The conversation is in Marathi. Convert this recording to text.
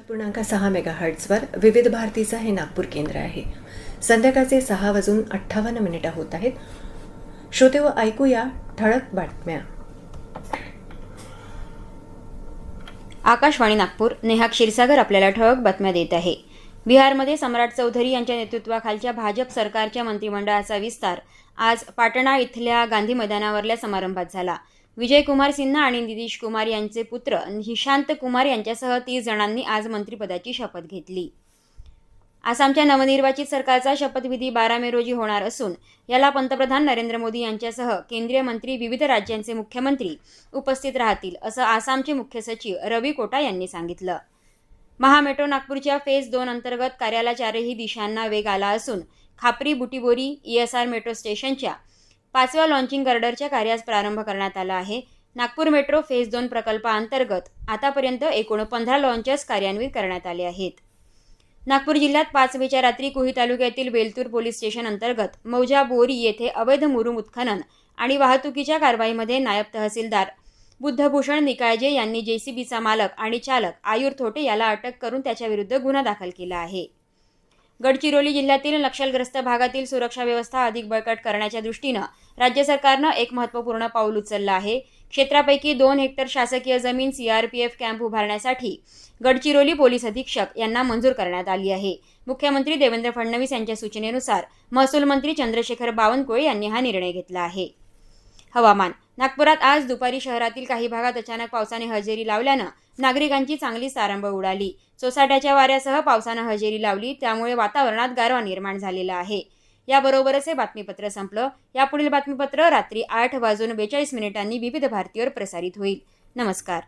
90.6 मेगाहर्ट्झवर विविध भारतीचं हे नागपूर केंद्र आहे. संध्याकाळचे 6:58 होत आहेत. श्रोते व ऐकूया ठळक बातम्या. आकाशवाणी नागपूर. नेहा क्षीरसागर आपल्याला ठळक बातम्या देत आहे. बिहारमध्ये सम्राट चौधरी यांच्या नेतृत्वाखालच्या भाजप सरकारच्या मंत्रिमंडळाचा विस्तार आज पाटणा इथल्या गांधी मैदानावरल्या समारंभात झाला. विजय कुमार सिन्हा आणि नितीश कुमार यांचे पुत्र निशांत कुमार यांच्यासह 30 जणांनी आज मंत्रिपदाची शपथ घेतली. आसामच्या नवनिर्वाचित सरकारचा शपथविधी 12 मे रोजी होणार असून याला पंतप्रधान नरेंद्र मोदी यांच्यासह केंद्रीय मंत्री, विविध राज्यांचे मुख्यमंत्री उपस्थित राहतील, असं आसामचे मुख्य सचिव रवी कोटा यांनी सांगितलं. महामेट्रो नागपूरच्या फेज 2 अंतर्गत कार्याला चारही दिशांना वेग आला असून खापरी बुटीबोरी ESR मेट्रो स्टेशनच्या 5व्या लॉन्चिंग गर्डरच्या कार्यास प्रारंभ करण्यात आला आहे. नागपूर मेट्रो फेज 2 प्रकल्पाअंतर्गत आतापर्यंत एकूण 15 लॉन्चेस कार्यान्वित करण्यात आले आहेत. नागपूर जिल्ह्यात 5 मेच्या रात्री कुही तालुक्यातील वेलतूर पोलीस स्टेशन अंतर्गत मौजा बोरी येथे अवैध मुरुम उत्खनन आणि वाहतुकीच्या कारवाईमध्ये नायब तहसीलदार बुद्धभूषण निकाळजे यांनी JCBचा मालक आणि चालक आयुर थोटे याला अटक करून त्याच्याविरुद्ध गुन्हा दाखल केला आहे. गडचिरोली जिल्ह्यातील नक्षलग्रस्त भागातील सुरक्षा व्यवस्था अधिक बळकट करण्याच्या दृष्टीनं राज्य सरकारनं एक महत्त्वपूर्ण पाऊल उचललं आहे. क्षेत्रापैकी 2 हेक्टर शासकीय जमीन CRPF कॅम्प उभारण्यासाठी गडचिरोली पोलीस अधीक्षक यांना मंजूर करण्यात आली आहे. मुख्यमंत्री देवेंद्र फडणवीस यांच्या सूचनेनुसार महसूल मंत्री चंद्रशेखर बावनकुळे यांनी हा निर्णय घेतला आहे. हवामान. नागपुरात आज दुपारी शहरातील काही भागात अचानक पावसाने हजेरी लावल्यानं नागरिकांची चांगली तारांबळ उडाली. सोसाट्याच्या वाऱ्यासह पावसानं हजेरी लावली, त्यामुळे वातावरणात गारवा निर्माण झालेला आहे. याबरोबरच हे बातमीपत्र संपलं. यापुढील बातमीपत्र रात्री 8:42 विविध भारतीवर प्रसारित होईल. नमस्कार.